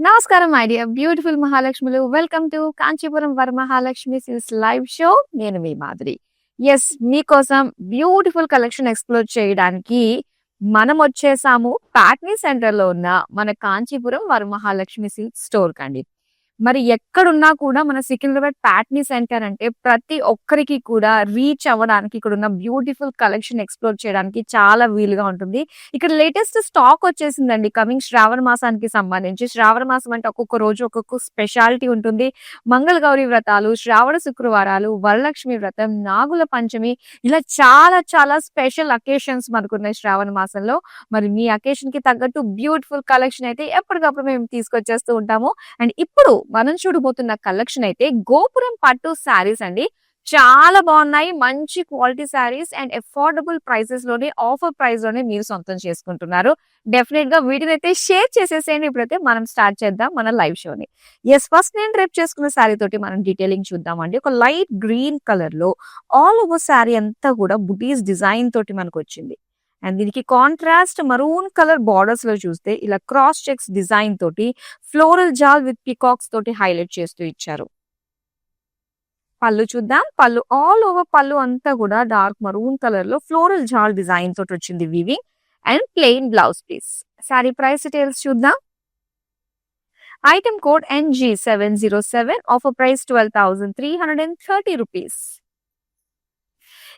నమస్కారం my dear beautiful మహాలక్ష్ములు. Welcome to Kanchipuram Varamahalakshmi silks live show. నేను మీ మాధురి. ఎస్, మీకోసం బ్యూటిఫుల్ కలెక్షన్ ఎక్స్ప్లోర్ చేయడానికి మనం వచ్చేసాము ప్యాట్నీ సెంటర్ లో ఉన్న మన కాంచీపురం వరమహాలక్ష్మి సిల్క్ స్టోర్ కండి. మరి ఎక్కడున్నా కూడా మన సికింద్రాబాద్ ప్యాట్నీ సెంటర్ అంటే ప్రతి ఒక్కరికి కూడా రీచ్ అవ్వడానికి ఇక్కడ ఉన్న బ్యూటిఫుల్ కలెక్షన్ ఎక్స్ప్లోర్ చేయడానికి చాలా వీలుగా ఉంటుంది. ఇక్కడ లేటెస్ట్ స్టాక్ వచ్చేసిందండి. కమింగ్ శ్రావణ మాసానికి సంబంధించి, శ్రావణ మాసం అంటే ఒక్కొక్క రోజు ఒక్కొక్క స్పెషాలిటీ ఉంటుంది. మంగళ గౌరి వ్రతాలు, శ్రావణ శుక్రవారాలు, వరలక్ష్మి వ్రతం, నాగుల పంచమి, ఇలా చాలా చాలా స్పెషల్ అకేషన్స్ మనకున్నాయి శ్రావణ మాసంలో. మరి మీ అకేషన్ కి తగ్గట్టు బ్యూటిఫుల్ కలెక్షన్ అయితే ఎప్పటికప్పుడు మేము తీసుకొచ్చేస్తూ ఉంటాము. అండ్ ఇప్పుడు మనం చూడబోతున్న కలెక్షన్ అయితే గోపురం పట్టు శారీస్ అండి. చాలా బాగున్నాయి, మంచి quality saris and affordable prices లోనే, ఆఫర్ ప్రైస్ లోనే మీరు సొంతం చేసుకుంటున్నారు. డెఫినెట్ గా వీటిని అయితే షేర్ చేసేసేయండి. ఇప్పుడైతే మనం స్టార్ట్ చేద్దాం మన లైవ్ షోని. ఎస్, ఫస్ట్ నేను రేపు చేసుకున్న శారీ తోటి మనం డీటెయిలింగ్ చూద్దామండి. ఒక లైట్ గ్రీన్ కలర్ లో ఆల్ ఓవర్ శారీ అంతా కూడా బుటీస్ డిజైన్ తోటి మనకు వచ్చింది. అండ్ దీనికి కాంట్రాస్ట్ మరూన్ కలర్ బార్డర్స్ లో చూస్తే ఇలా క్రాస్ చెక్స్ డిజైన్ తోటి ఫ్లోరల్ జాల్ విత్ పికాక్స్ తోటి హైలైట్ చేస్తూ ఇచ్చారు. పళ్ళు చూద్దాం. పళ్ళు ఆల్ ఓవర్ పళ్ళు అంతా కూడా డార్క్ మరూన్ కలర్ లో ఫ్లోరల్ జాల్ డిజైన్ తోటి వచ్చింది weaving. And plain blouse piece. Sari price details చూద్దాం. Item code NG707, offer price 12,330 rupees.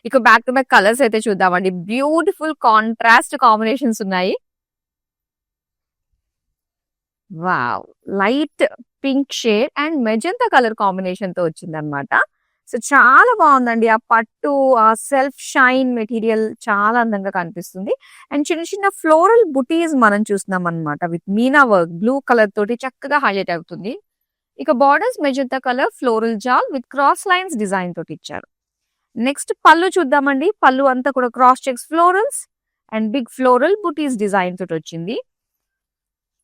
ఇక బ్యాక్ టు బ్యాక్ కలర్స్ అయితే చూద్దామండి. బ్యూటిఫుల్ కాంట్రాస్ట్ కాంబినేషన్స్ ఉన్నాయి. Wow, light pink shade and magenta colour combination తో వచ్చింది అనమాట. సో చాలా బాగుందండి. ఆ పట్టు, ఆ సెల్ఫ్ షైన్ మెటీరియల్ చాలా అందంగా కనిపిస్తుంది. అండ్ చిన్న చిన్న ఫ్లోరల్ బుటీస్ మనం చూస్తున్నాం అనమాట. విత్ మీనా వర్క్ బ్లూ కలర్ తోటి చక్కగా హైలైట్ అవుతుంది. ఇక బార్డర్స్ మెజంతా కలర్ ఫ్లోరల్ జాల్ విత్ క్రాస్ లైన్స్ డిజైన్ తోటి ఇచ్చారు. నెక్స్ట్ పళ్ళు చూద్దామండి. పళ్ళు అంతా కూడా cross checks florals and big floral బుటీస్ డిజైన్ తోటి వచ్చింది.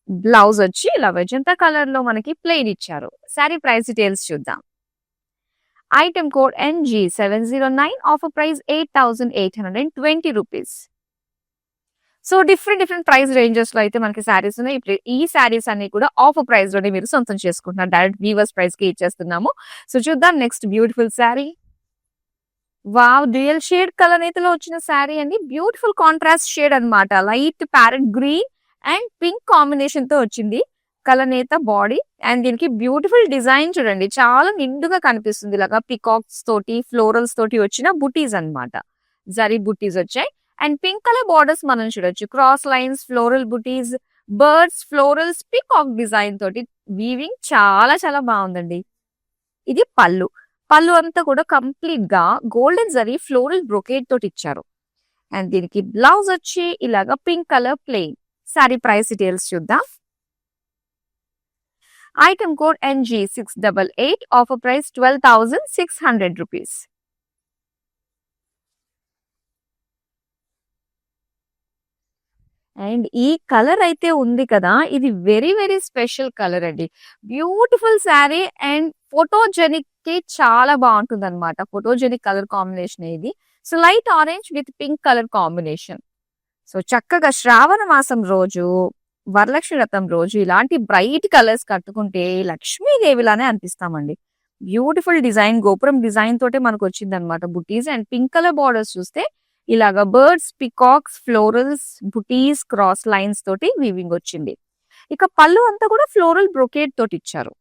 బ్లౌజ్ వచ్చి ఇలా మెజంతా కలర్ లో మనకి ప్లెయిన్ ఇచ్చారు. సారీ ప్రైస్ డీటెయిల్స్ చూద్దాం. Item code NG709, offer price 8,820 rupees. So different price ranges లో అయితే మనకి శారీస్ ఉన్నాయి. ఇప్పుడు ఈ శారీస్ అన్ని కూడా ఆఫర్ ప్రైస్ లోనే మీరు సొంతం చేసుకుంటున్నారు. డైరెక్ట్ వీవర్స్ ప్రైస్ కి ఇచ్చేస్తున్నాము. సో చూద్దాం next beautiful sari. Wow, dual shade colour నేతలో వచ్చిన శారీ అండి. బ్యూటిఫుల్ కాంట్రాస్ట్ షేడ్ అన్నమాట. Light parrot green and pink combination తో వచ్చింది కలర్ నేత బాడీ. అండ్ దీనికి బ్యూటిఫుల్ డిజైన్ చూడండి, చాలా నిండుగా కనిపిస్తుంది. ఇలాగా పికాక్స్ తోటి ఫ్లోరల్స్ తోటి వచ్చిన బుటీస్ అన్నమాట. జరీ బుటీస్ వచ్చాయి. అండ్ పింక్ కలర్ బార్డర్స్ మనం చూడొచ్చు. క్రాస్ లైన్స్, ఫ్లోరల్ బుటీస్, బర్డ్స్, ఫ్లోరల్స్, పికాక్ డిజైన్ తోటి వీవింగ్ చాలా చాలా బాగుందండి. ఇది పళ్ళు. పళ్ళు అంతా కూడా కంప్లీట్ గా గోల్డెన్ జరీ ఫ్లోరల్ బ్రొకేట్ తోటి ఇచ్చారు. అండ్ దీనికి బ్లౌజ్ వచ్చి ఇలాగా pink colour plain. Sari price details చూద్దాం. Item code NG688, offer price 12,600 rupees. And ఈ కలర్ అయితే ఉంది కదా, ఇది వెరీ స్పెషల్ కలర్ అండి. బ్యూటిఫుల్ శారీ అండ్ ఫోటోజెనిక్ కి చాలా బాగుంటుంది అనమాట. ఫోటోజెనిక్ కలర్ కాంబినేషన్ ఇది. So light orange with pink colour combination. So చక్కగా శ్రావణ మాసం రోజు, వరలక్ష్మి వ్రతం రోజు ఇలాంటి బ్రైట్ కలర్స్ కట్టుకుంటే లక్ష్మీదేవిలానే అనిపిస్తామండి. బ్యూటిఫుల్ డిజైన్, గోపురం డిజైన్ తోటే మనకు వచ్చింది అనమాట బుటీస్. అండ్ పింక్ కలర్ బార్డర్స్ చూస్తే ఇలాగా బర్డ్స్, పికాక్స్, ఫ్లోరల్స్, బుటీస్, క్రాస్ లైన్స్ తోటి వీవింగ్ వచ్చింది. ఇక పళ్ళు అంతా కూడా ఫ్లోరల్ బ్రొకేట్ తోటి ఇచ్చారు.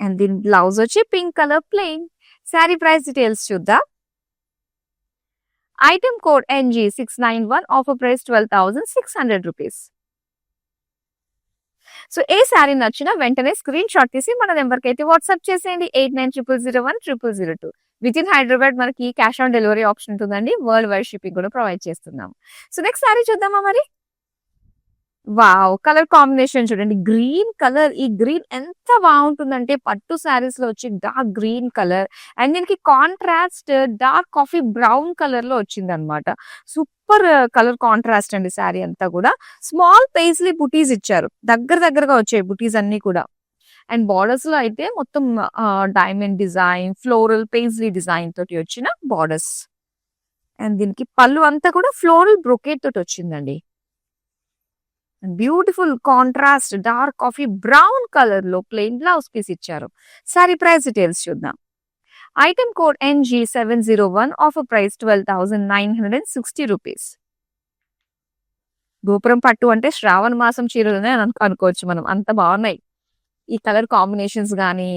అండ్ దీని బ్లౌజ్ వచ్చి pink colour plain. Sari price details చూద్దాం. Item code NG691, offer price 12,600 rupees. So ఏ శారీ నచ్చినా వెంటనే స్క్రీన్ షాట్ తీసి మన నెంబర్ కి అయితే వాట్సాప్ చేసేయండి. 8900010002. విత్ ఇన్ హైదరాబాద్ మనకి క్యాష్ ఆన్ డెలివరీ ఆప్షన్ ఉంటుందండి. వరల్డ్ వైడ్ షిప్పింగ్ కూడా ప్రొవైడ్ చేస్తున్నాం. సో నెక్స్ట్ శారీ చూద్దామా మరి. వావ్, కలర్ కాంబినేషన్ చూడండి. Green colour. ఈ గ్రీన్ ఎంత బాగుంటుందంటే పట్టు శారీస్ లో వచ్చి డార్క్ గ్రీన్ కలర్ అండ్ దీనికి contrast dark coffee brown colour లో వచ్చింది అనమాట. సూపర్ కలర్ కాంట్రాస్ట్ అండి. శారీ అంతా కూడా స్మాల్ పేస్లీ బుటీస్ ఇచ్చారు. దగ్గరగా వచ్చాయి బుటీస్ అన్ని కూడా. అండ్ బార్డర్స్ లో అయితే మొత్తం diamond design, floral paisley design తోటి వచ్చిన బార్డర్స్. అండ్ దీనికి పళ్ళు అంతా కూడా ఫ్లోరల్ బ్రొకేట్ తోటి వచ్చిందండి. Beautiful contrast dark coffee brown colour లో ప్లెయిన్ బ్లౌజ్ పీస్ ఇచ్చారు. సారీ ప్రైస్ డీటెయిల్స్ చూద్దాం. Item code NG701, offer price 12,960 rupees. గోపురం పట్టు అంటే శ్రావణ మాసం చీరలనే అనుకోవచ్చు మనం, అంత బాగున్నాయి ఈ కలర్ కాంబినేషన్స్ గానీ,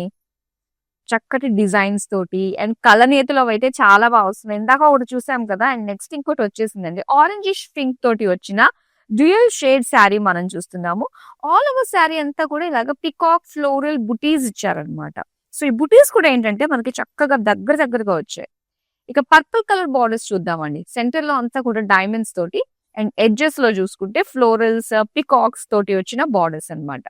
చక్కటి డిజైన్స్ తోటి. అండ్ కలనేతలో అయితే చాలా బాగా వస్తున్నాయి. ఇందాక ఒకటి చూసాం కదా, అండ్ నెక్స్ట్ ఇంకోటి వచ్చేసిందండి ఆరెంజిష్ పింక్ తోటి వచ్చిన డ్యూయల్ షేడ్ శారీ మనం చూస్తున్నాము. ఆల్ ఓవర్ శారీ అంతా కూడా ఇలాగ పికాక్ ఫ్లోరల్ బుటీస్ ఇచ్చారనమాట. సో ఈ బుటీస్ కూడా ఏంటంటే మనకి చక్కగా దగ్గరగా వచ్చాయి. ఇక పర్పుల్ కలర్ బార్డర్స్ చూద్దామండి. సెంటర్ లో అంతా కూడా డైమండ్స్ తోటి, అండ్ ఎడ్జెస్ లో చూసుకుంటే ఫ్లోరల్స్ పికాక్స్ తోటి వచ్చిన బార్డర్స్ అన్నమాట.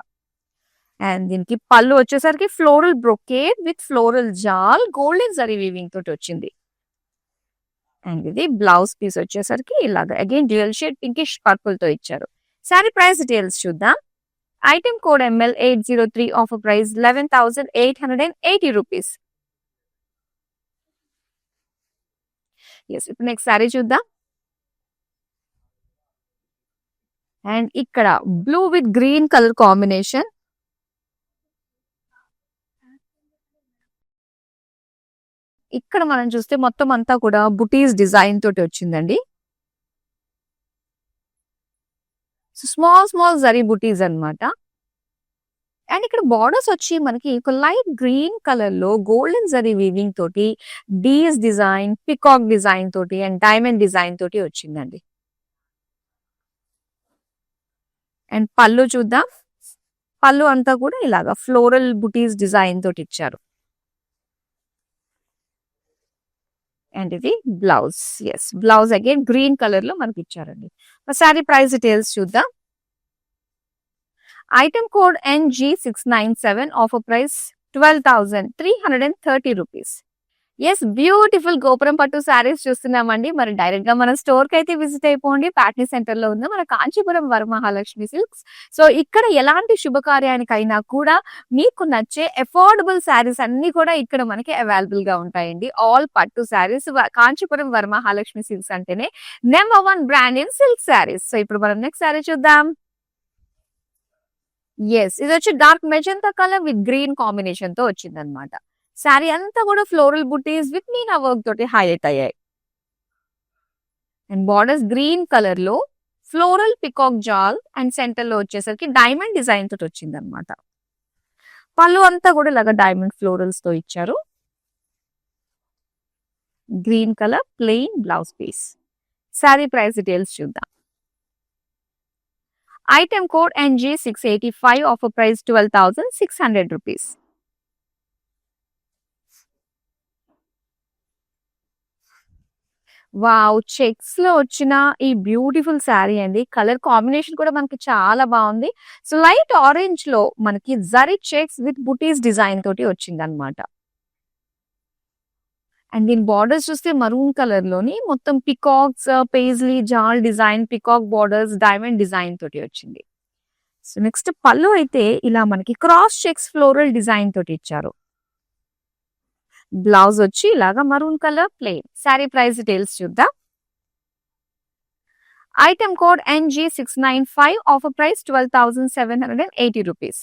అండ్ దీనికి పళ్ళు వచ్చేసరికి ఫ్లోరల్ బ్రొకేడ్ విత్ ఫ్లోరల్ జాల్ గోల్డెన్ జరీ వీవింగ్ తోటి వచ్చింది. అండ్ ఇది బ్లౌజ్ పీస్ వచ్చేసరికి ఇలాగ again dual shade pinkish purple తో ఇచ్చారు. సారీ ప్రైస్ డీటెయిల్స్ చూద్దాం. Item code ML803, offer price 11,880 rupees. ఇప్పుడు నెక్స్ట్ సారీ చూద్దాం. అండ్ ఇక్కడ blue with green colour combination. ఇక్కడ మనం చూస్తే మొత్తం అంతా కూడా బుటీస్ డిజైన్ తోటి వచ్చిందండి. స్మాల్ జరీ బుటీస్ అన్నమాట. అండ్ ఇక్కడ బార్డర్స్ వచ్చి మనకి ఒక లైట్ గ్రీన్ కలర్ లో గోల్డెన్ జరీ వీవింగ్ తోటి డీస్ డిజైన్, పికాక్ డిజైన్ తోటి అండ్ డైమండ్ డిజైన్ తోటి వచ్చిందండి. అండ్ పళ్ళు చూద్దాం. పళ్ళు అంతా కూడా ఇలాగా ఫ్లోరల్ బుటీస్ డిజైన్ తోటి ఇచ్చారు. అండ్ ఇది blouse. Blouse again green colour లో మనకి ఇచ్చారండి. సారీ ప్రైస్ డీటెయిల్స్ చూద్దాం. Item code NG697, offer price 12,330 rupees. Beautiful గోపురం పట్టు శారీస్ చూస్తున్నామండి. మరి డైరెక్ట్ గా మన స్టోర్ కి అయితే విజిట్ అయిపోండి. ప్యాట్నీ సెంటర్ లో ఉంది మన కాంచీపురం వరమహాలక్ష్మి సిల్క్స్. సో ఇక్కడ ఎలాంటి శుభకార్యానికైనా కూడా మీకు నచ్చే అఫోర్డబుల్ శారీస్ అన్ని కూడా ఇక్కడ మనకి అవైలబుల్ గా ఉంటాయండి. ఆల్ పట్టు శారీస్. కాంచీపురం వరమహాలక్ష్మి సిల్క్స్ అంటేనే number 1 brand in silk saris. So ఇప్పుడు మనం నెక్స్ట్ శారీ చూద్దాం. ఇది వచ్చి dark magenta colour with green combination తో వచ్చింది అనమాట. శారీ అంతా కూడా ఫ్లోరల్ బుటీస్ విత్ మీనా వర్క్ తోటి హైలైట్ అయ్యాయి. అండ్ బార్డర్స్ గ్రీన్ కలర్ లో ఫ్లోరల్ పికాక్ జాల్ అండ్ సెంటర్ లో వచ్చేసరికి డైమండ్ డిజైన్ తోటి వచ్చింది అనమాట. పళ్ళు అంతా కూడా ఇలాగా డైమండ్ ఫ్లోరల్స్ తో ఇచ్చారు. Green colour plain blouse piece. Sari price details చూద్దాం. Item code NG685, offer price 12,600 rupees. Wow, checks లో వచ్చిన ఈ బ్యూటిఫుల్ శారీ అండి. కలర్ కాంబినేషన్ కూడా మనకి చాలా బాగుంది. సో లైట్ ఆరెంజ్ లో మనకి zari checks with buttis design తోటి వచ్చింది అనమాట. అండ్ దీని బార్డర్స్ చూస్తే మరూన్ కలర్ లోని మొత్తం పికాక్స్, పేజ్లీ జాల్ design, peacock borders, diamond design తోటి వచ్చింది. సో నెక్స్ట్ పళ్ళు అయితే ఇలా మనకి క్రాస్ చెక్స్ ఫ్లోరల్ డిజైన్ తోటి ఇచ్చారు. బ్లౌజ్ వచ్చి ఇలాగా maroon colour plain. Sari price details చూద్దాం. Item code NG695, offer price 12,780 rupees.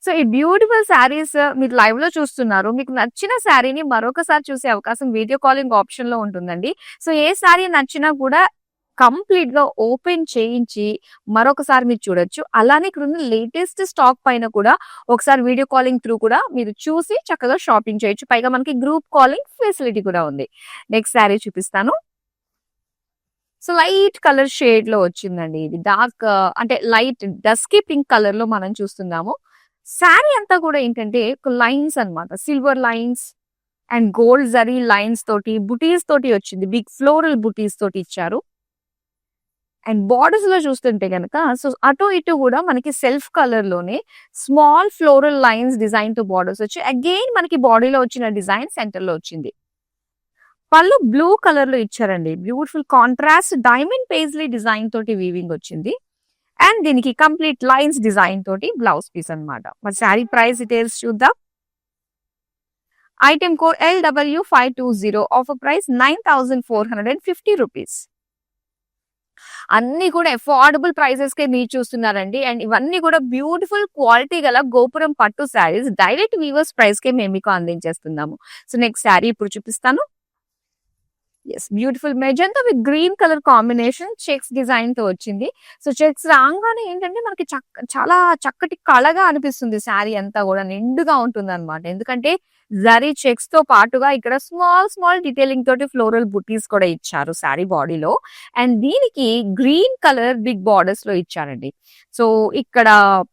So ఈ బ్యూటిఫుల్ శారీస్ మీరు లైవ్ లో చూస్తున్నారు. మీకు నచ్చిన శారీని మరొకసారి చూసే అవకాశం వీడియో కాలింగ్ ఆప్షన్ లో ఉంటుందండి. సో ఏ శారీ నచ్చినా కూడా కంప్లీట్ గా ఓపెన్ చేయించి మరొకసారి మీరు చూడొచ్చు. అలానే ఇక్కడ ఉన్న లేటెస్ట్ స్టాక్ పైన కూడా ఒకసారి వీడియో కాలింగ్ త్రూ కూడా మీరు చూసి చక్కగా షాపింగ్ చేయొచ్చు. పైగా మనకి గ్రూప్ కాలింగ్ ఫెసిలిటీ కూడా ఉంది. నెక్స్ట్ శారీ చూపిస్తాను. సో లైట్ కలర్ షేడ్ లో వచ్చిందండి. ఇది డార్క్ అంటే లైట్ డస్కీ పింక్ కలర్ లో మనం చూస్తున్నాము. శారీ అంతా కూడా ఏంటంటే లైన్స్ అన్నమాట, silver lines and gold zari lines తోటి బుటీస్ తోటి వచ్చింది. బిగ్ ఫ్లోరల్ బుటీస్ తోటి ఇచ్చారు. అండ్ బార్డర్స్ లో చూస్తుంటే కనుక సో అటు ఇటు కూడా మనకి సెల్ఫ్ కలర్ లోనే స్మాల్ ఫ్లోరల్ లైన్స్ డిజైన్ తో బార్డర్స్ వచ్చి అగైన్ మనకి బాడీలో వచ్చిన డిజైన్ సెంటర్ లో వచ్చింది. పళ్ళు బ్లూ కలర్ లో ఇచ్చారండి. Beautiful contrast diamond paisley design తోటి వీవింగ్ వచ్చింది. అండ్ దీనికి కంప్లీట్ లైన్స్ డిజైన్ తోటి బ్లౌజ్ పీస్ అన్నమాట. మరి శారీ ప్రైస్ డీటెయిల్స్ చూద్దాం. Item code LW520, offer price 9,450 rupees. అన్ని కూడా అఫోర్డబుల్ ప్రైసెస్ కే మీరు చూస్తున్నారండి. అండ్ ఇవన్నీ కూడా బ్యూటిఫుల్ క్వాలిటీ గల గోపురం పట్టు శారీస్ డైరెక్ట్ వీవర్స్ ప్రైస్ కే మేము మీకు అందించేస్తున్నాము. సో నెక్స్ట్ శారీ ఇప్పుడు చూపిస్తాను. Yes, beautiful magenta with green colour combination checks design తో వచ్చింది. సో చెక్స్ రాగానే ఏంటంటే మనకి చాలా చక్కటి కళగా అనిపిస్తుంది. శారీ అంతా కూడా నిండుగా ఉంటుంది అనమాట. ఎందుకంటే జరీ చెక్స్ తో పాటుగా ఇక్కడ స్మాల్ డీటెయిలింగ్ తోటి ఫ్లోరల్ బుటీస్ కూడా ఇచ్చారు శారీ బాడీలో. అండ్ దీనికి గ్రీన్ కలర్ బిగ్ బార్డర్స్ లో ఇచ్చారండి. సో ఇక్కడ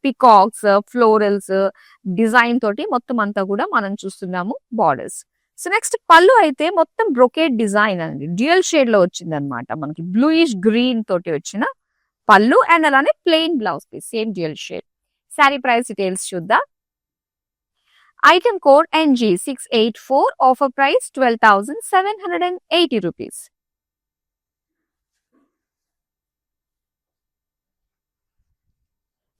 పికాక్స్, ఫ్లోరల్స్ డిజైన్ తోటి మొత్తం అంతా కూడా మనం చూస్తున్నాము బార్డర్స్. సో నెక్స్ట్ పళ్ళు అయితే మొత్తం బ్రొకేట్ డిజైన్ అండి, డ్యూయల్ షేడ్ లో వచ్చింది అనమాట. మనకి బ్లూయిష్ గ్రీన్ తోటి వచ్చిన పళ్ళు అండ్ అలానే plain blouse piece same dual shade. Sari price details చూద్దాం. Item code NG684, offer price 12,780 rupees.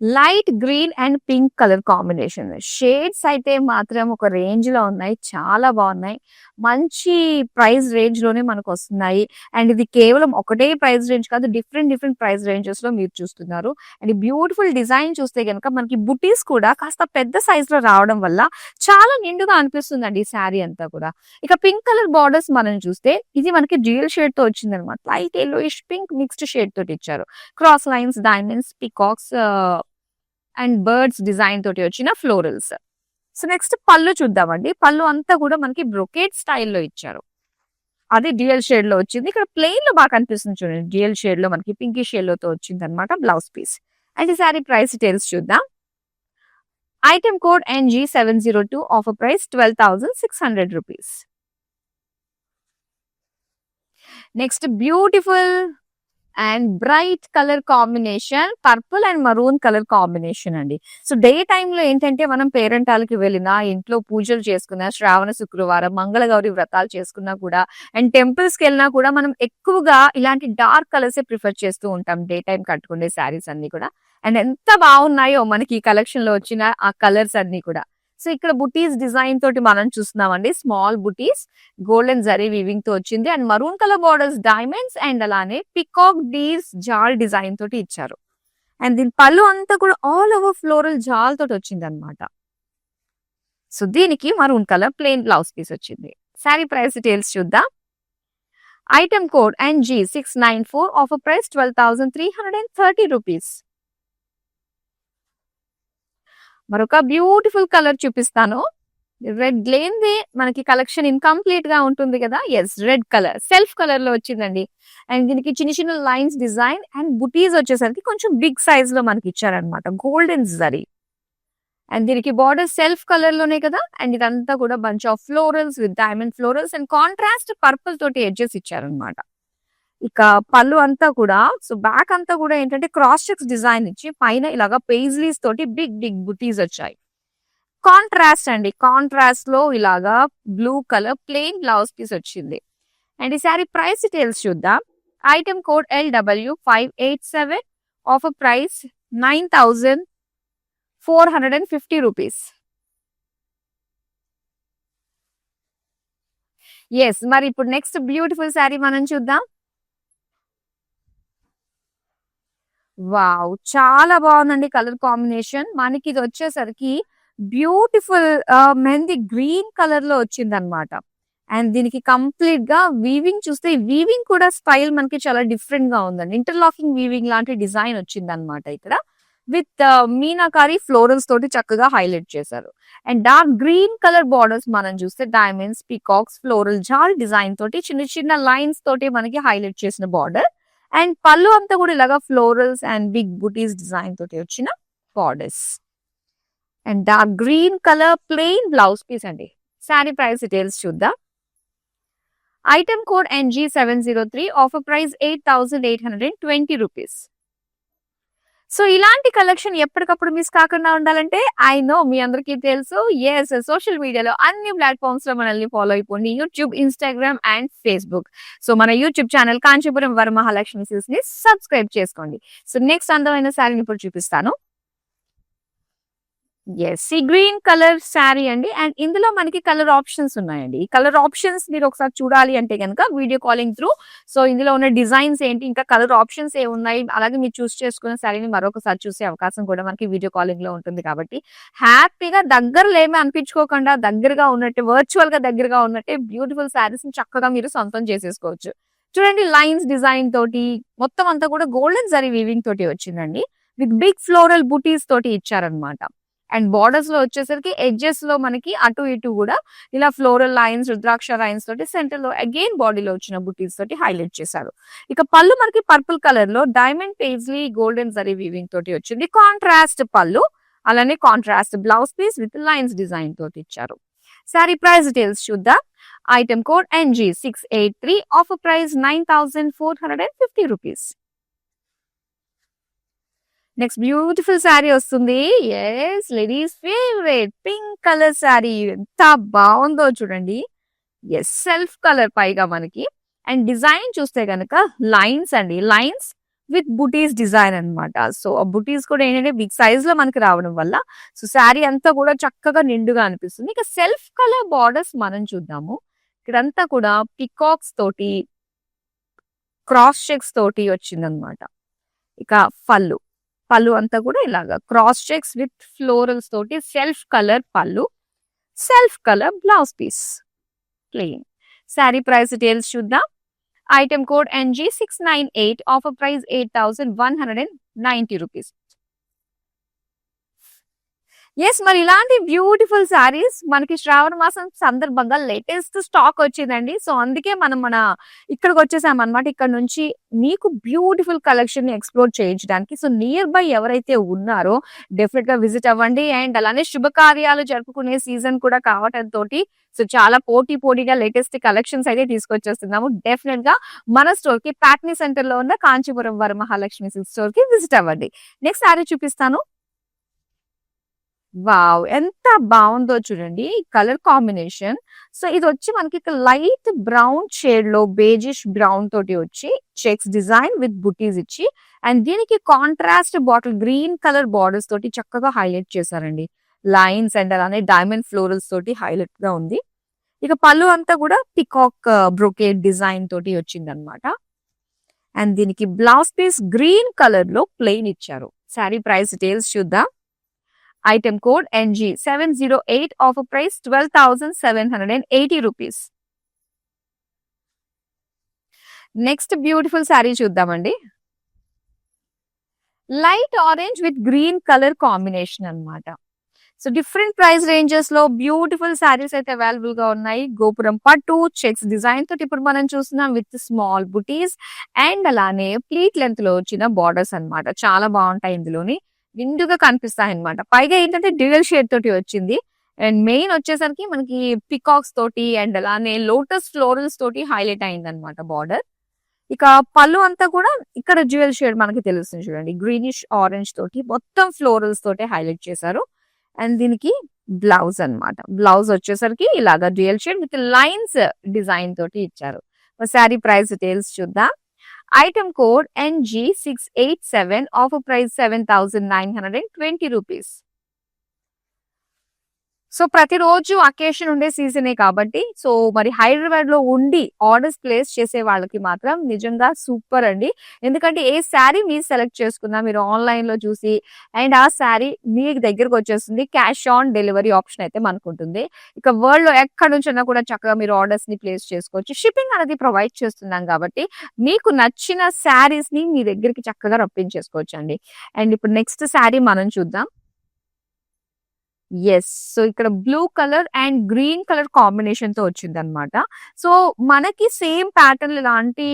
Light green and pink colour combination. Shades అయితే మాత్రం ఒక రేంజ్ లో ఉన్నాయి, చాలా బాగున్నాయి. మంచి ప్రైస్ రేంజ్ లోనే మనకు వస్తున్నాయి. అండ్ ఇది కేవలం ఒకటే ప్రైస్ రేంజ్ కాదు, డిఫరెంట్ ప్రైస్ రేంజెస్ లో మీరు చూస్తున్నారు. అండ్ బ్యూటిఫుల్ డిజైన్ చూస్తే కనుక మనకి బుటీస్ కూడా కాస్త పెద్ద సైజ్ లో రావడం వల్ల చాలా నిండుగా అనిపిస్తుందండి ఈ శారీ అంతా కూడా. ఇక పింక్ కలర్ బార్డర్స్ మనం చూస్తే ఇది మనకి డ్యూయల్ షేడ్ తో వచ్చింది అనమాట. Light yellowish pink mixed shade తోటి ఇచ్చారు. Cross lines, diamonds, peacocks and birds design తోటి వచ్చిన ఫ్లోరల్స్. సో నెక్స్ట్ పళ్ళు చూద్దామండి. పళ్ళు అంతా కూడా మనకి బ్రొకేట్ స్టైల్లో ఇచ్చారు. అది డ్యూయల్ షేడ్ లో వచ్చింది. ఇక్కడ ప్లెయిన్ లో బాగా కనిపిస్తుంది చూడండి, డ్యూయల్ షేడ్ లో మనకి పింకీ షేడ్ లో వచ్చింది అనమాట బ్లౌజ్ పీస్. అండ్ ఈ సారీ ప్రైస్ డీటెయిల్స్ చూద్దాం. Item code NG702, offer price 12,600 rupees. Next beautiful and bright colour combination, purple and maroon colour combination అండి. సో డే టైమ్ లో ఏంటంటే మనం పేరెంటాలకి వెళ్ళినా, ఇంట్లో పూజలు చేసుకున్నా, శ్రావణ శుక్రవారం మంగళగౌరి వ్రతాలు చేసుకున్నా కూడా, అండ్ టెంపుల్స్ కి వెళ్ళినా కూడా మనం ఎక్కువగా ఇలాంటి డార్క్ కలర్స్ ప్రిఫర్ చేస్తూ ఉంటాం డే టైం కట్టుకునే శారీస్ అన్ని కూడా. అండ్ ఎంత బాగున్నాయో మనకి ఈ కలెక్షన్ లో వచ్చిన ఆ కలర్స్ అన్ని కూడా. సో ఇక్కడ బుటీస్ డిజైన్ తోటి మనం చూస్తున్నామండి. స్మాల్ బుటీస్ గోల్డెన్ జరీ వీవింగ్ తో వచ్చింది. And maroon colour borders, diamonds and అలానే పికాక్ డీస్ జాల్ డిజైన్ తోటి ఇచ్చారు. అండ్ దీని పళ్ళు అంతా కూడా ఆల్ ఓవర్ ఫ్లోరల్ జాల్ తోటి వచ్చింది అనమాట. సో దీనికి maroon colour plain blouse piece వచ్చింది. శారీ ప్రైస్ డీటెయిల్స్ చూద్దాం. Item code NG694, offer price 12,330 rupees. మరొక బ్యూటిఫుల్ కలర్ చూపిస్తాను. రెడ్ లేనిదే మనకి కలెక్షన్ ఇన్కంప్లీట్ గా ఉంటుంది కదా. Yes, red colour self colour లో వచ్చిందండి. అండ్ దీనికి చిన్న లైన్స్ డిజైన్ అండ్ బుటీస్ వచ్చేసరికి కొంచెం బిగ్ సైజ్ లో మనకి ఇచ్చారనమాట, గోల్డెన్ జరీ. అండ్ దీనికి బార్డర్ సెల్ఫ్ కలర్ లోనే కదా. అండ్ ఇదంతా కూడా bunch of florals with diamond florals and contrast purple తోటి ఎడ్జెస్ ఇచ్చారనమాట. ఇక పళ్ళు అంతా కూడా, సో బ్యాక్ అంతా కూడా ఏంటంటే క్రాస్ చెక్స్ డిజైన్ ఇచ్చి పైన ఇలాగా పేజ్లీస్ తోటి బిగ్ బుటీస్ వచ్చాయి. కాంట్రాస్ట్ అండి, కాంట్రాస్ట్ లో ఇలాగా blue colour plain blouse piece వచ్చింది. అండ్ ఈ సారీ ప్రైస్ డీటెయిల్స్ చూద్దాం. Item code LW587, offer price 9,450 rupees. Yes, మరి ఇప్పుడు నెక్స్ట్ బ్యూటిఫుల్ శారీ మనం చూద్దాం. వావ్, చాలా బాగుందండి కలర్ కాంబినేషన్. మనకి ఇది వచ్చేసరికి బ్యూటిఫుల్ మెహందీ గ్రీన్ కలర్ లో వచ్చింది అనమాట. అండ్ దీనికి కంప్లీట్ గా వీవింగ్ చూస్తే, వీవింగ్ కూడా స్టైల్ మనకి చాలా డిఫరెంట్ గా ఉందండి. ఇంటర్లాకింగ్ వీవింగ్ లాంటి డిజైన్ వచ్చింది అనమాట ఇక్కడ. విత్ మీనాకారి ఫ్లోరల్స్ తోటి చక్కగా హైలైట్ చేశారు. And dark green colour borders మనం చూస్తే డైమండ్స్, పికాక్స్, ఫ్లోరల్ జాల్ డిజైన్ తోటి చిన్న లైన్స్ తోటి మనకి హైలైట్ చేసిన బార్డర్. అండ్ పళ్ళు అంతా కూడా ఇలాగా florals and big butis design తోటి వచ్చిన borders. And dark green colour plain blouse piece అండి. శారీ ప్రైస్ డీటెయిల్స్ చూద్దాం. Item code NG703, offer price 8,820 rupees. So ఇలాంటి కలెక్షన్ ఎప్పటికప్పుడు మిస్ కాకుండా ఉండాలంటే, ఐ నో మీ అందరికీ తెలుసు, ఎస్, సోషల్ మీడియాలో అన్ని ప్లాట్ఫామ్స్ లో మనల్ని ఫాలో అయిపోండి. YouTube, Instagram and Facebook. So మన YouTube channel Kanchipuram Varamahalakshmi silks ని సబ్స్క్రైబ్ చేసుకోండి. సో నెక్స్ట్ అందమైన శారీని ఇప్పుడు చూపిస్తాను. యెస్. ఈ గ్రీన్ కలర్ శారీ అండి. అండ్ ఇందులో మనకి కలర్ ఆప్షన్స్ ఉన్నాయండి. ఈ కలర్ ఆప్షన్స్ మీరు ఒకసారి చూడాలి అంటే గనక వీడియో కాలింగ్ త్రూ సో, ఇందులో ఉన్న డిజైన్స్ ఏంటి, ఇంకా కలర్ ఆప్షన్స్ ఏమున్నాయి, అలాగే మీరు చూస్ చేసుకున్న శారీని మరొకసారి చూసే అవకాశం కూడా మనకి వీడియో కాలింగ్‌లో ఉంటుంది కాబట్టి, హ్యాపీగా దగ్గరలో ఏమి అనిపించుకోకుండా దగ్గరగా ఉన్నట్టే వర్చువల్‌గా దగ్గరగా ఉన్నట్టే బ్యూటిఫుల్ శారీస్‌ని చక్కగా మీరు సొంతం చేసేసుకోవచ్చు. చూడండి లైన్స్ డిజైన్ తోటి మొత్తం అంతా కూడా గోల్డెన్ జరీ వీవింగ్ తోటి వచ్చిందండి. విత్ బిగ్ ఫ్లోరల్ బుటీస్ తోటి ఇచ్చారనమాట. అండ్ బోర్డర్స్ లో వచ్చేసరికి ఎడ్జెస్ లో మనకి అటు ఇటు కూడా ఇలా ఫ్లోరల్ లైన్స్ రుద్రాక్ష లైన్స్ తోటి సెంటర్ లో అగైన్ బాడీలో వచ్చిన బుటీస్ తోటి హైలైట్ చేశారు. ఇక పళ్ళు మనకి పర్పుల్ కలర్ లో diamond paisley golden zari weaving తోటి వచ్చింది. కాంట్రాస్ట్ పళ్ళు, అలానే contrast blouse piece with lines design తోటి ఇచ్చారు. సారీ ప్రైస్ డీటెయిల్స్ చూద్దాం. Item code NG683, offer price 9450 rupees. Next beautiful sari వస్తుంది. Yes, ladies favourite pink colour sari. ఎంత బాగుందో చూడండి. ఎస్, సెల్ఫ్ కలర్ పైగా మనకి. అండ్ డిజైన్ చూస్తే కనుక లైన్స్ అండి, లైన్స్ విత్ బుటీస్ డిజైన్ అన్నమాట. సో ఆ బుటీస్ కూడా ఏంటంటే బిగ్ సైజ్ లో మనకి రావడం వల్ల సో శారీ అంతా కూడా చక్కగా నిండుగా అనిపిస్తుంది. ఇక సెల్ఫ్ కలర్ బార్డర్స్ మనం చూద్దాము. ఇక్కడంతా కూడా పికాక్స్ తోటి క్రాస్ చెక్స్ తోటి వచ్చిందనమాట. ఇక పళ్ళు, పళ్ళు అంతా కూడా ఇలాగా క్రాస్ చెక్స్ విత్ ఫ్లోరల్స్ తోటి సెల్ఫ్ కలర్ పళ్ళు, self colour blouse piece plain. Sari price details చూద్దాం. Item code NG698, offer price 8190 rupees. Yes, మరి ఇలాంటి బ్యూటిఫుల్ శారీస్ మనకి శ్రావణ మాసం సందర్భంగా లేటెస్ట్ స్టాక్ వచ్చిందండి. సో అందుకే మనం ఇక్కడికి వచ్చేసాం అనమాట. ఇక్కడ నుంచి మీకు బ్యూటిఫుల్ కలెక్షన్ ని ఎక్స్ప్లోర్ చేయించడానికి సో నియర్ బై ఎవరైతే ఉన్నారో డెఫినెట్ గా విజిట్ అవ్వండి. అండ్ అలానే శుభకార్యాలు జరుపుకునే సీజన్ కూడా కావటంతో సో చాలా పోటీగా లేటెస్ట్ కలెక్షన్స్ అయితే తీసుకొచ్చేస్తున్నాము. డెఫినెట్ గా మన స్టోర్ కి ప్యాట్నీ సెంటర్ లో ఉన్న కాంచీపురం వరమహాలక్ష్మి సిల్క్ స్టోర్ కి విజిట్ అవ్వండి. నెక్స్ట్ శారీ చూపిస్తాను. వావ్! ఎంత బావుందో చూడండి కలర్ కాంబినేషన్. సో ఇదొచ్చి మనకి లైట్ బ్రౌన్ షేడ్ లో బేజిష్ బ్రౌన్ తోటి వచ్చి చెక్స్ డిజైన్ విత్ బుటీస్ ఇచ్చి అండ్ దీనికి contrast bottle green colour borders తోటి చక్కగా హైలైట్ చేశారండి. లైన్స్ అండ్ అలానే డైమండ్ ఫ్లోరల్స్ తోటి హైలైట్ గా ఉంది. ఇక పళ్ళు అంతా కూడా పికాక్ బ్రొకేడ్ డిజైన్ తోటి వచ్చిందనమాట. అండ్ దీనికి బ్లౌజ్ పీస్ గ్రీన్ కలర్ లో ప్లెయిన్ ఇచ్చారు. శారీ ప్రైస్ డీటెయిల్స్ చూద్దాం. Item code NG708, offer price 12,780 rupees. Next beautiful sari చూద్దామండి. Light orange with green colour combination అన్నమాట. సో డిఫరెంట్ ప్రైస్ రేంజెస్ లో బ్యూటిఫుల్ శారీస్ అయితే అవైలబుల్ గా ఉన్నాయి. గోపురం పట్టు చెక్స్ డిజైన్ తోటి ఇప్పుడు మనం చూస్తున్నాం విత్ స్మాల్ బుటీస్ అండ్ అలానే ప్లీట్ లెంత్ లో వచ్చిన బార్డర్స్ అన్నమాట. చాలా బాగుంటాయి, ఇందులోని నిండుగా కనిపిస్తాయి అన్నమాట. పైగా ఏంటంటే డ్యూయల్ షేడ్ తోటి వచ్చింది. అండ్ మెయిన్ వచ్చేసరికి మనకి పికాక్స్ తోటి అండ్ అలానే లోటస్ ఫ్లోరల్స్ తోటి హైలైట్ అయింది అనమాట బార్డర్. ఇక పళ్ళు అంతా కూడా ఇక్కడ డ్యూయల్ షేడ్ మనకి తెలుస్తుంది చూడండి. గ్రీనిష్ ఆరెంజ్ తోటి మొత్తం ఫ్లోరల్స్ తోటి హైలైట్ చేశారు. అండ్ దీనికి బ్లౌజ్ అన్నమాట. బ్లౌజ్ వచ్చేసరికి ఇలాగా dual shade with lines design తోటి ఇచ్చారు. శారీ ప్రైస్ డీటెయిల్స్ చూద్దాం. Item code NG687, offer price 7,920 rupees. So ప్రతిరోజు అకేషన్ ఉండే సీజనే కాబట్టి సో మరి హైదరాబాద్ లో ఉండి ఆర్డర్స్ ప్లేస్ చేసే వాళ్ళకి మాత్రం నిజంగా సూపర్ అండి. ఎందుకంటే ఏ శారీ మీరు సెలెక్ట్ చేసుకున్నా మీరు ఆన్లైన్ లో చూసి అండ్ ఆ శారీ మీ దగ్గరకు వచ్చేస్తుంది. క్యాష్ ఆన్ డెలివరీ ఆప్షన్ అయితే మనకు ఉంటుంది. ఇక వరల్డ్ లో ఎక్కడి నుంచైనా కూడా చక్కగా మీరు ఆర్డర్స్ ని ప్లేస్ చేసుకోవచ్చు. షిప్పింగ్ అనేది ప్రొవైడ్ చేస్తున్నాం కాబట్టి మీకు నచ్చిన శారీస్ ని మీ దగ్గరికి చక్కగా రప్పించేసుకోవచ్చు అండి. అండ్ ఇప్పుడు నెక్స్ట్ శారీ మనం చూద్దాం. ఎస్, సో ఇక్కడ blue colour and green colour combination తో వచ్చింది అనమాట. సో మనకి సేమ్ ప్యాటర్న్ ఇలాంటి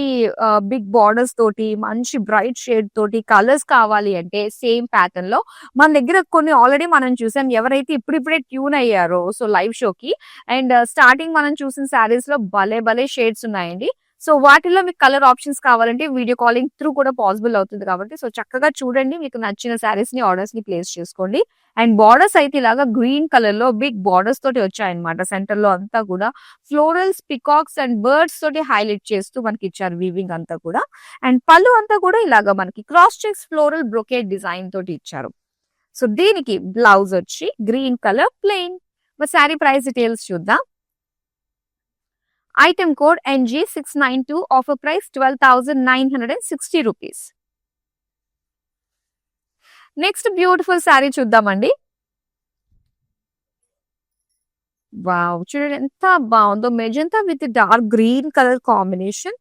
బిగ్ బార్డర్స్ తోటి మంచి బ్రైట్ షేడ్ తోటి కలర్స్ కావాలి అంటే సేమ్ ప్యాటర్న్ లో మన దగ్గర కొన్ని ఆల్రెడీ మనం చూసాం. ఎవరైతే ఇప్పుడిప్పుడే ట్యూన్ అయ్యారో సో లైవ్ షోకి అండ్ స్టార్టింగ్ మనం చూసిన శారీస్ లో భలే షేడ్స్ ఉన్నాయండి. సో వాటిలో మీకు కలర్ ఆప్షన్స్ కావాలంటే వీడియో కాలింగ్ త్రూ కూడా పాసిబుల్ అవుతుంది కాబట్టి సో చక్కగా చూడండి. మీకు నచ్చిన శారీస్ ని ఆర్డర్స్ ని ప్లేస్ చేసుకోండి. అండ్ బార్డర్స్ అయితే ఇలాగా గ్రీన్ కలర్ లో బిగ్ బార్డర్స్ తోటి వచ్చాయన్నమాట. సెంటర్ లో అంతా కూడా ఫ్లోరల్స్ పికాక్స్ అండ్ బర్డ్స్ తోటి హైలైట్ చేస్తూ మనకి ఇచ్చారు వీవింగ్ అంతా కూడా. అండ్ పళ్ళు అంతా కూడా ఇలాగా మనకి cross checks floral brocade design తోటి ఇచ్చారు. సో దీనికి బ్లౌజ్ వచ్చి గ్రీన్ కలర్ ప్లెయిన్. మరి శారీ ప్రైస్ డీటెయిల్స్ చూద్దాం. Item code NG692, offer price 12,960 rupees. Next beautiful sari చూద్దామండి. వావ్, చూడండి ఎంత బాగుందో. Magenta with dark green colour combination,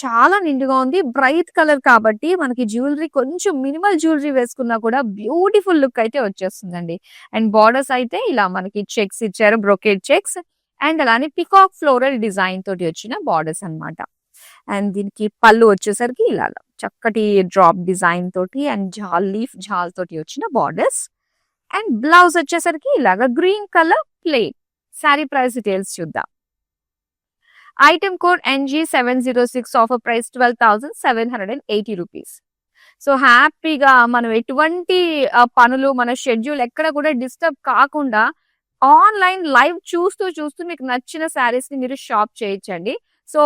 చాలా నిండుగా ఉంది. బ్రైట్ కలర్ కాబట్టి మనకి జ్యువెలరీ కొంచెం మినిమల్ జ్యువెలరీ వేసుకున్నా కూడా బ్యూటిఫుల్ లుక్ అయితే వచ్చేస్తుందండి. అండ్ బార్డర్స్ అయితే ఇలా మనకి చెక్స్ ఇచ్చారు, బ్రొకేడ్ చెక్స్. అండ్ అలానే పికాక్ ఫ్లోరల్ డిజైన్ తోటి వచ్చిన బార్డర్స్ అన్నమాట. అండ్ దీనికి పళ్ళు వచ్చేసరికి ఇలా చక్కటి డ్రాప్ డిజైన్ తోటి అండ్ జాల్ తోటి వచ్చిన బార్డర్స్. అండ్ బ్లౌజ్ వచ్చేసరికి ఇలాగా green colour plain. Sari price details చూద్దాం. Item code NG706, offer price 12,780 rupees. So హ్యాపీగా మనం ఎటువంటి పనులు, మన షెడ్యూల్ ఎక్కడ కూడా డిస్టర్బ్ కాకుండా ఆన్లైన్ లైవ్ చూస్తూ మీకు నచ్చిన శారీస్ ని మీరు షాప్ చేయొచ్చండి. సో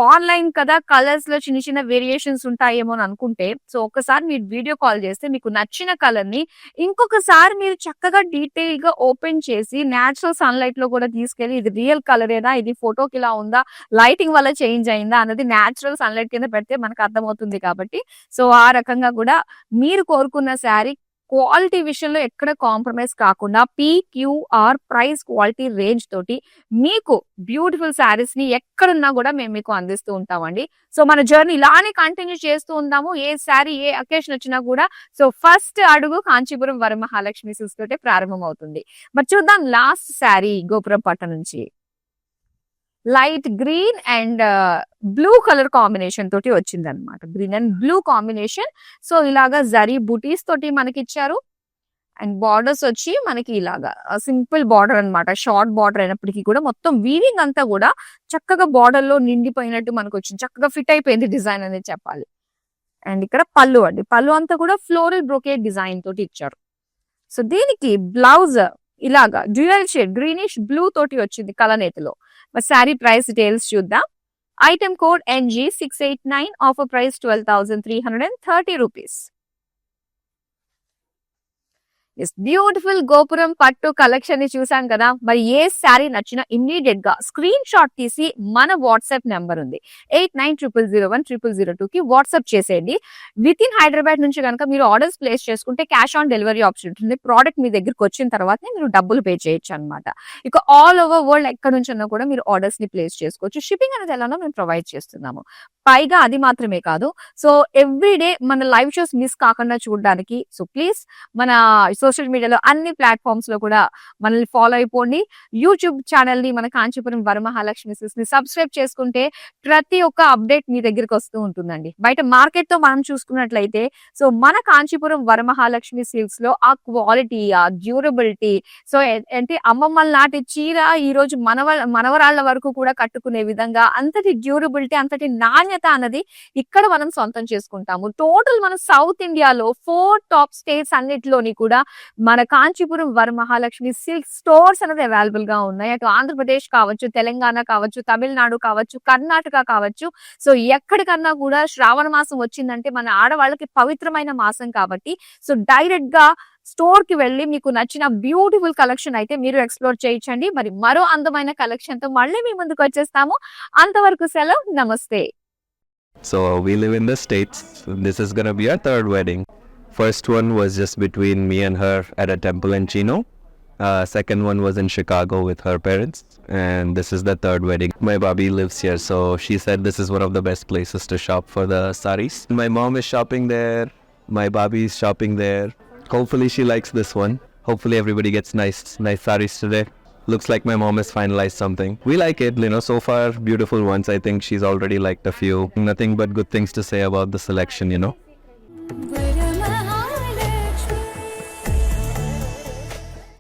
ఆన్లైన్ కదా, కలర్స్ లో చిన్న చిన్న వేరియేషన్స్ ఉంటాయేమో అని అనుకుంటే, సో ఒకసారి మీరు వీడియో కాల్ చేస్తే మీకు నచ్చిన కలర్ ని ఇంకొకసారి మీరు చక్కగా డీటెయిల్ గా ఓపెన్ చేసి నేచురల్ సన్లైట్ లో కూడా తీసుకెళ్లి ఇది రియల్ కలరేనా, ఇది ఫోటోకి ఇలా ఉందా, లైటింగ్ వల్ల చేంజ్ అయిందా అన్నది నేచురల్ సన్లైట్ కింద పెడితే మనకు అర్థమవుతుంది కాబట్టి, సో ఆ రకంగా కూడా మీరు కోరుకున్న శారీ క్వాలిటీ విషయంలో ఎక్కడ కాంప్రమైజ్ కాకుండా PQR ప్రైస్ క్వాలిటీ రేంజ్ తోటి మీకు బ్యూటిఫుల్ శారీస్ ని ఎక్కడున్నా కూడా మేము మీకు అందిస్తూ ఉంటామండి. సో మన జర్నీ ఇలానే కంటిన్యూ చేస్తూ ఉందాము. ఏ శారీ ఏ అకేషన్ వచ్చినా కూడా సో ఫస్ట్ అడుగు కాంచీపురం వరమహాలక్ష్మి సిల్క్స్ తోటే ప్రారంభం అవుతుంది. మరి చూద్దాం లాస్ట్ శారీ గోపురం పట్ట నుంచి. Light green and blue colour combination తోటి వచ్చింది అనమాట. Green and blue combination. So ఇలాగా జరీ బూటీస్ తోటి మనకి ఇచ్చారు. అండ్ బార్డర్స్ వచ్చి మనకి ఇలాగా సింపుల్ బార్డర్ అన్నమాట. షార్ట్ బార్డర్ అయినప్పటికీ కూడా మొత్తం వీవింగ్ అంతా కూడా చక్కగా బార్డర్ లో నిండిపోయినట్టు మనకు వచ్చింది. చక్కగా ఫిట్ అయిపోయింది డిజైన్ అనేది చెప్పాలి. అండ్ ఇక్కడ పళ్ళు అండి, పళ్ళు అంతా కూడా ఫ్లోరల్ బ్రొకేడ్ డిజైన్ తోటి ఇచ్చారు. సో దీనికి బ్లౌజ్ ఇలాగా డ్యూయల్ షేడ్ గ్రీనిష్ బ్లూ తోటి వచ్చింది కలనేతిలో. మరి శారీ ప్రైస్ డీటెయిల్స్ చూద్దాం. Item code NG689, offer price 12,330 rupees. Beautiful గోపురం పట్టు కలెక్షన్ ని చూసాం కదా. మరి ఏ శారీ నచ్చినా ఇమ్మీడియట్ గా స్క్రీన్ షాట్ తీసి మన వాట్సాప్ నెంబర్ ఉంది 8900010002 కి వాట్సాప్ చేసేయండి. విత్ ఇన్ హైదరాబాద్ నుంచి కనుక మీరు ఆర్డర్స్ ప్లేస్ చేసుకుంటే క్యాష్ ఆన్ డెలివరీ ఆప్షన్ ఉంటుంది. ప్రోడక్ట్ మీ దగ్గరికి వచ్చిన తర్వాత మీరు డబ్బులు పే చేయొచ్చు అనమాట. ఇక ఆల్ ఓవర్ వరల్డ్ ఎక్కడ నుంచి కూడా మీరు ఆర్డర్స్ ని ప్లేస్ చేసుకోవచ్చు. షిప్పింగ్ అనేది ఎలానో మేము ప్రొవైడ్ చేస్తున్నాము. పైగా అది మాత్రమే కాదు, సో ఎవ్రీడే మన లైవ్ షోస్ మిస్ కాకుండా చూడడానికి సో ప్లీజ్ మన సోషల్ మీడియాలో అన్ని ప్లాట్ఫామ్స్ లో కూడా మనల్ని ఫాలో అయిపోండి. యూట్యూబ్ ఛానల్ ని మన కాంచీపురం వరమహాలక్ష్మి సిల్క్స్ ని సబ్స్క్రైబ్ చేసుకుంటే ప్రతి ఒక్క అప్డేట్ మీ దగ్గరికి వస్తూ ఉంటుందండి. బయట మార్కెట్ తో మనం చూసుకున్నట్లయితే సో మన కాంచీపురం వరమహాలక్ష్మి సిల్క్స్ లో ఆ క్వాలిటీ, ఆ డ్యూరబిలిటీ, సో అంటే అమ్మమ్మల నాటి చీర ఈ రోజు మనవరాళ్ల వరకు కూడా కట్టుకునే విధంగా అంతటి డ్యూరబిలిటీ, అంతటి నాణ్యత అన్నది ఇక్కడ మనం సొంతం చేసుకుంటాము. టోటల్ మన సౌత్ ఇండియాలో 4 టాప్ స్టేట్స్ అన్నిటిలోని కూడా మన కాంచీపురం వరమహాలక్ష్మి సిల్క్ స్టోర్స్ అనేది అవైలబుల్ గా ఉన్నాయి. అటు ఆంధ్రప్రదేశ్ కావచ్చు, తెలంగాణ కావచ్చు, తమిళనాడు కావచ్చు, కర్ణాటక కావచ్చు. సో ఎక్కడికన్నా కూడా శ్రావణ మాసం వచ్చిందంటే మన ఆడవాళ్ళకి పవిత్రమైన మాసం కాబట్టి సో డైరెక్ట్ గా స్టోర్ కి వెళ్ళి మీకు నచ్చిన బ్యూటిఫుల్ కలెక్షన్ అయితే మీరు ఎక్స్ప్లోర్ చేయించండి. మరి మరో అందమైన కలెక్షన్ తో మళ్ళీ మీ ముందుకు వచ్చేస్తాము. అంతవరకు సెలవు, నమస్తే. So we live in the States. This is gonna be our third wedding. First one was just between me and her at a temple in Chino. Second one was in Chicago with her parents. And this is the third wedding. My Bobby lives here, so she said this is one of the best places to shop for the saris. My mom is shopping there. My Bobby is shopping there. Hopefully she likes this one. Hopefully everybody gets nice saris today. Looks like my mom has finalized something. We like it, so far beautiful ones. I think she's already liked a few. Nothing but good things to say about the selection,